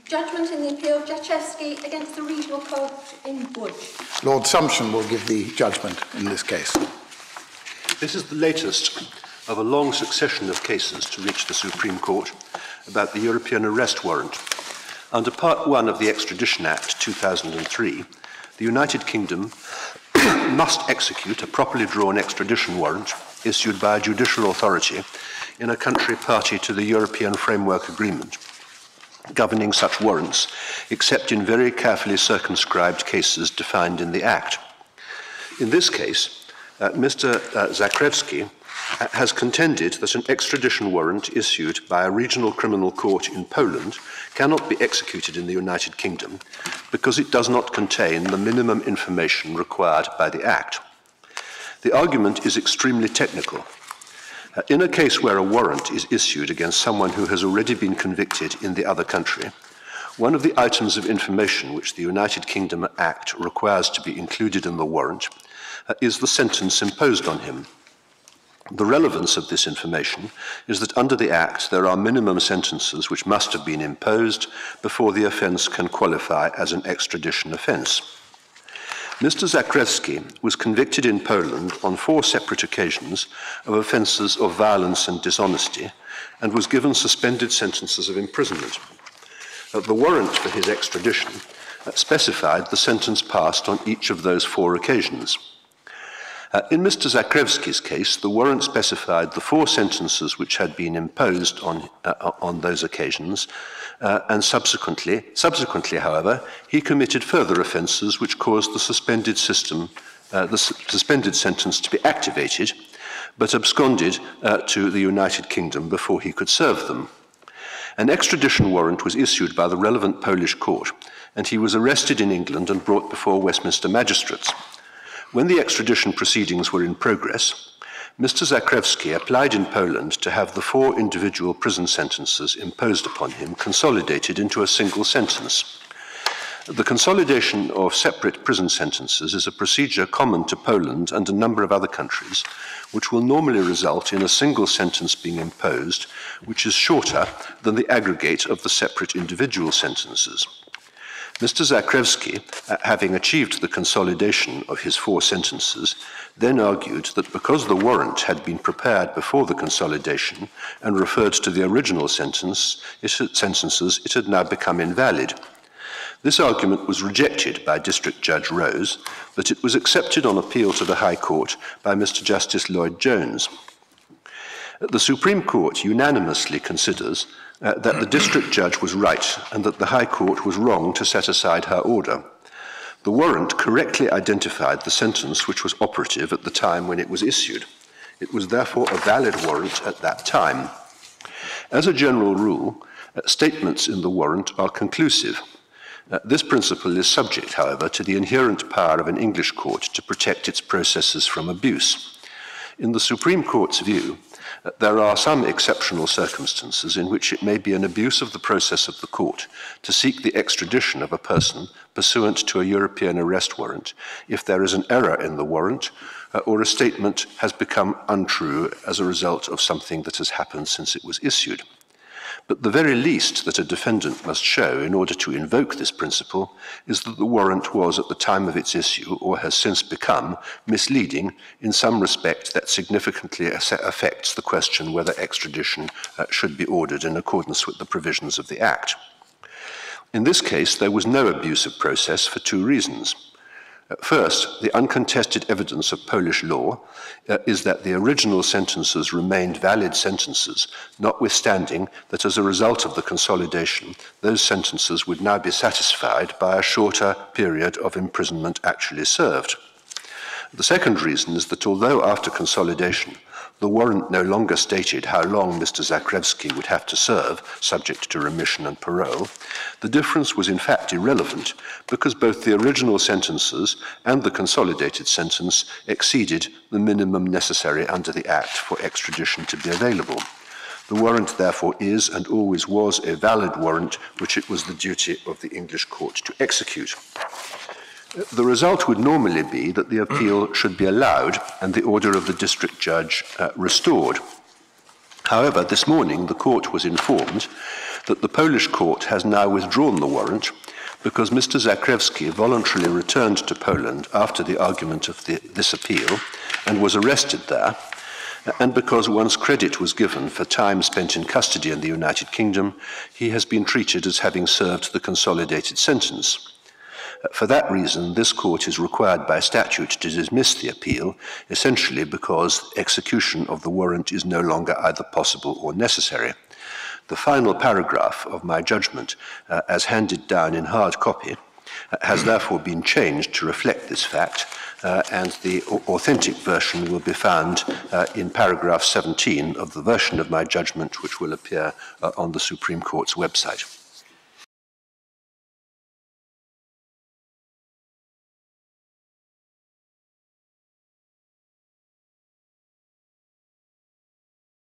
Judgment in the appeal of Zakrzewski against the Regional Court in Łódź. Lord Sumption will give the judgment in this case. This is the latest of a long succession of cases to reach the Supreme Court about the European Arrest Warrant. Under Part 1 of the Extradition Act 2003, the United Kingdom must execute a properly drawn extradition warrant issued by a judicial authority in a country party to the European Framework Agreement, governing such warrants, except in very carefully circumscribed cases defined in the Act. In this case, Mr. Zakrzewski has contended that an extradition warrant issued by a regional criminal court in Poland cannot be executed in the United Kingdom because it does not contain the minimum information required by the Act. The argument is extremely technical. In a case where a warrant is issued against someone who has already been convicted in the other country, one of the items of information which the United Kingdom Act requires to be included in the warrant is the sentence imposed on him. The relevance of this information is that under the Act there are minimum sentences which must have been imposed before the offence can qualify as an extradition offence. Mr. Zakrzewski was convicted in Poland on 4 separate occasions of offences of violence and dishonesty and was given suspended sentences of imprisonment. The warrant for his extradition specified the sentence passed on each of those 4 occasions. In Mr. Zakrzewski's case, the warrant specified the 4 sentences which had been imposed on those occasions, and subsequently, however, he committed further offences which caused the suspended sentence to be activated, but absconded to the United Kingdom before he could serve them. An extradition warrant was issued by the relevant Polish court, and he was arrested in England and brought before Westminster magistrates. When the extradition proceedings were in progress, Mr. Zakrzewski applied in Poland to have the 4 individual prison sentences imposed upon him consolidated into a single sentence. The consolidation of separate prison sentences is a procedure common to Poland and a number of other countries, which will normally result in a single sentence being imposed, which is shorter than the aggregate of the separate individual sentences. Mr. Zakrzewski, having achieved the consolidation of his 4 sentences, then argued that because the warrant had been prepared before the consolidation and referred to the original sentences, it had now become invalid. This argument was rejected by District Judge Rose, but it was accepted on appeal to the High Court by Mr. Justice Lloyd Jones. The Supreme Court unanimously considers that the district judge was right and that the High Court was wrong to set aside her order. The warrant correctly identified the sentence which was operative at the time when it was issued. It was therefore a valid warrant at that time. As a general rule, statements in the warrant are conclusive. This principle is subject, however, to the inherent power of an English court to protect its processes from abuse. In the Supreme Court's view, there are some exceptional circumstances in which it may be an abuse of the process of the court to seek the extradition of a person pursuant to a European arrest warrant if there is an error in the warrant or a statement has become untrue as a result of something that has happened since it was issued. But the very least that a defendant must show in order to invoke this principle is that the warrant was at the time of its issue, or has since become, misleading in some respect that significantly affects the question whether extradition should be ordered in accordance with the provisions of the Act. In this case, there was no abuse of process for 2 reasons. First, the uncontested evidence of Polish law is that the original sentences remained valid sentences, notwithstanding that as a result of the consolidation, those sentences would now be satisfied by a shorter period of imprisonment actually served. The second reason is that although after consolidation, the warrant no longer stated how long Mr. Zakrzewski would have to serve, subject to remission and parole, the difference was in fact irrelevant because both the original sentences and the consolidated sentence exceeded the minimum necessary under the Act for extradition to be available. The warrant therefore is and always was a valid warrant which it was the duty of the English court to execute. The result would normally be that the appeal should be allowed and the order of the district judge restored. However, this morning the court was informed that the Polish court has now withdrawn the warrant because Mr. Zakrzewski voluntarily returned to Poland after the argument of this appeal and was arrested there, and because once credit was given for time spent in custody in the United Kingdom, he has been treated as having served the consolidated sentence. For that reason, this court is required by statute to dismiss the appeal, essentially because execution of the warrant is no longer either possible or necessary. The final paragraph of my judgment, as handed down in hard copy, has therefore been changed to reflect this fact, and the authentic version will be found in paragraph 17 of the version of my judgment which will appear on the Supreme Court's website.